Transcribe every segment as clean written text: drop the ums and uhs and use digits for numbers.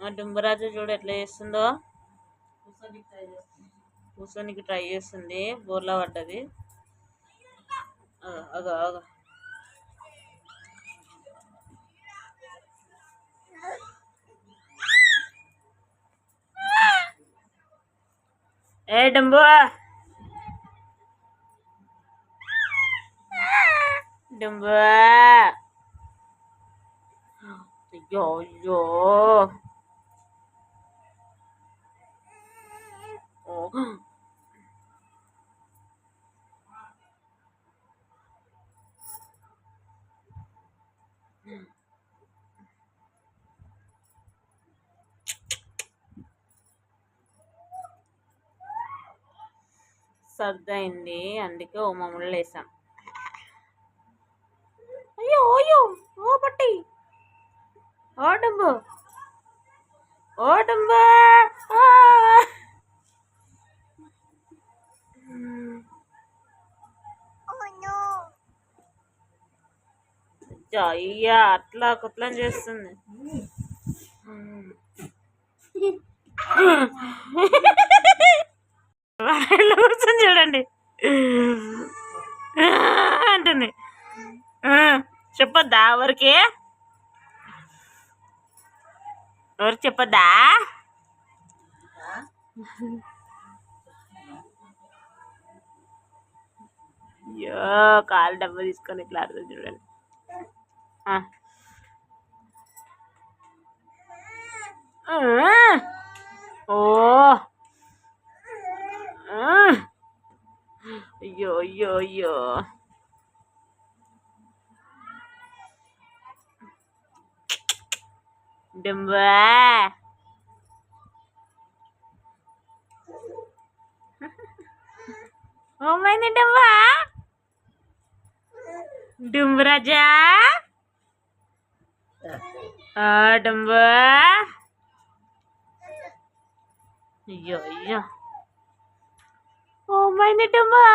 ఆ డుంబరాజు చూడు ఎట్లా చేస్తుందో. కూర్చొనికి ట్రై చేస్తుంది, బోర్లా పడ్డది. అగ అగ ఏ డుంబు డుంబు అయ్యో అయ్యో సర్దయింది, అందుకే ఓ మమ్మల్ని వేసాం. అయ్యో అయ్యో ఓ పట్టి ఓ డుంబు ఓ డుంబు అయ్యా అట్లా కుట్లం చేస్తుంది. కూర్చొని చూడండి అంటుంది. చెప్పొద్దా ఎవరికి చెప్పొద్దా? అయ్యో కాలు డబ్బా తీసుకొని ఇట్లా ఆడుతుంది చూడండి. ఓ అయ్యో అయ్యో అయ్యో డుంబా ఓమైంది డుంబా డుంబరాజా డుంబా అయ్యో అయ్యో ఓమైంది డుంబా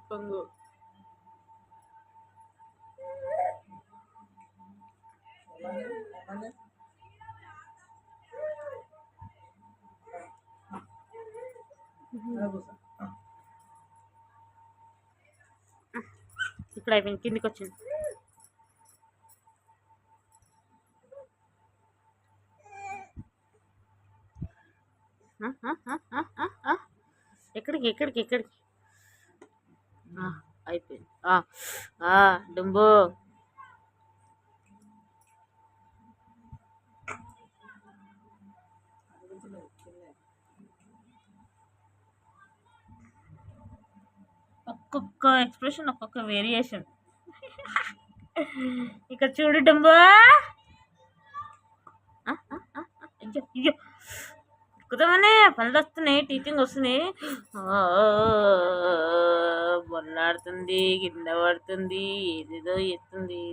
పొంగు ఇప్పుడు అయిపోయింది, కిందికి వచ్చింది. ఎక్కడికి ఎక్కడికి ఎక్కడికి అయిపోయింది. డుంబు ఒక్కొక్క ఎక్స్ప్రెషన్ ఒక్కొక్క వేరియేషన్. ఇక్కడ చూడు డుంబు అయ్యో అయ్యో కుదమనే పనులు వస్తున్నాయి, టీచింగ్ వస్తున్నాయి. బొల్లాడుతుంది, కింద పడుతుంది, ఏదేదో చేస్తుంది.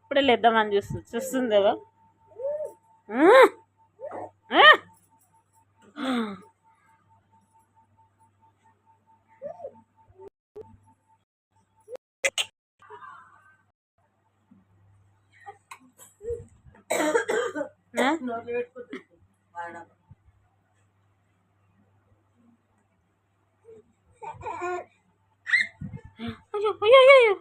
ఇప్పుడే లేద్దామని చూస్తుంది కదా. అయ్యో అయ్యో అయ్యో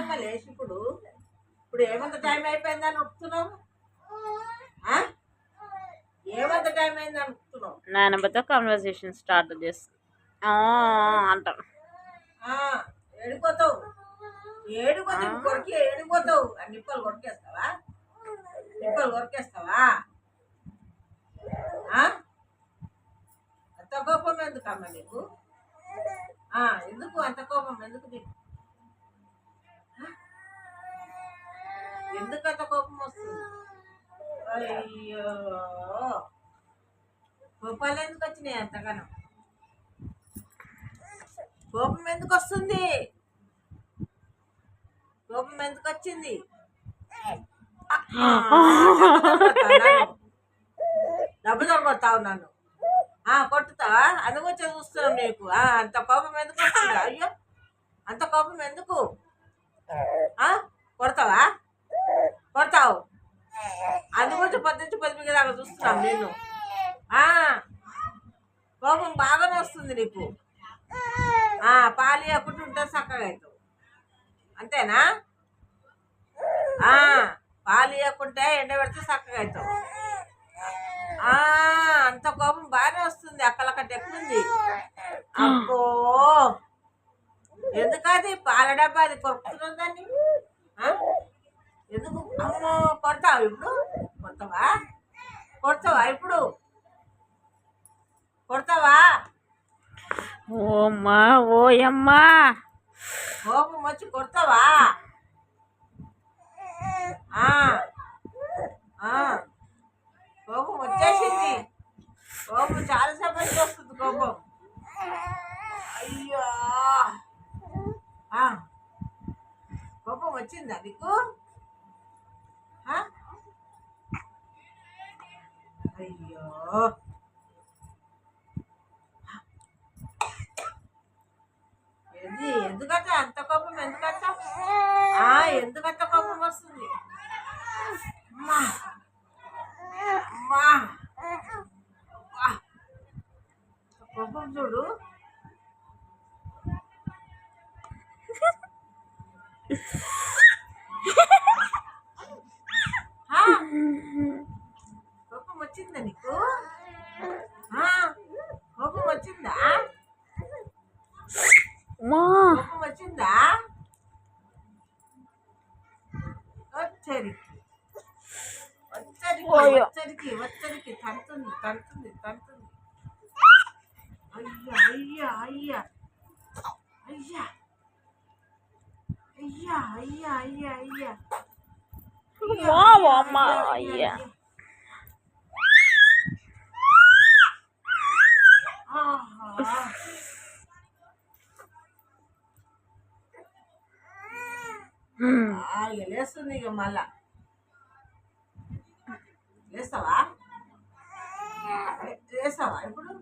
లేచినామా లేచి ఇప్పుడు ఏమంత టైం అయిపోయిందని ఉడుతున్నావు? ఏమంత టైం అయిందని ఉడుతున్నావు? నాయనమ్మతో కన్వర్సేషన్ స్టార్ట్ చేస్తా అంటాను. ఏడిపోతావు కొరికి ఏడిపోతావు. నిప్పలు కొరికేస్తావా? అంత కోపం ఎందుకమ్మా నీకు? ఎందుకు అంత కోపం ఎందుకు నీకు? ఎందుకు అంత కోపం వస్తుంది? అయ్యో, కోపాలు ఎందుకు వచ్చినాయి అంతగానో? కోపం ఎందుకు వస్తుంది? కోపం ఎందుకు వచ్చింది? డబ్బు దొరకొడతావు నన్ను కొట్టుతావా? అందుకొచ్చే చూస్తున్నాం నీకు. అంత కోపం ఎందుకు వస్తుంది? అయ్యో, అంత కోపం ఎందుకు? కొడతావు అందుకొచ్చి 10 దాకా చూస్తున్నాం నేను. కోపం బాగానే వస్తుంది నీకు. పాలు ఇవ్వకుండా ఉంటే చక్కగా అవుతావు, అంతేనా? పాలు ఇవ్వకుంటే ఎండ పెడితే చక్కగా అవుతావు. అంత కోపం బాగానే వస్తుంది. అక్కలకంటే ఎక్కువంది. అబ్బో, ఎందుకది పాల డబ్బా అది కొరుకుతున్నావు దాన్ని? ఎందుకు? అమ్మో, కొడతావా ఇప్పుడు? కొడతావా ఇప్పుడు? కొడతావా? ఓమ్మా ఓయమ్మా, కోపం వచ్చి కొడతావా? కోపం వచ్చేసింది. కోపం చాలాసేపు వచ్చి వస్తుంది కోపం. అయ్యో, కోపం వచ్చిందా నీకు? అయ్యో, ఎందుకంటే అంత కోపం ఎందుకంట? ఎందుకంత కోపం వస్తుంది? కోపం చూడు. కోపం వచ్చిందా నీకు? కోపం వచ్చిందా? కోపం వచ్చిందా? వచ్చరికి తంతుంది. అయ్యా, అయ్యా, అయ్యా, అయ్యా, అయ్యా, అయ్యా, అయ్యా, అయ్యా. లేస్తుంది ఇక మళ్ళా. లేస్తావా ఇప్పుడు?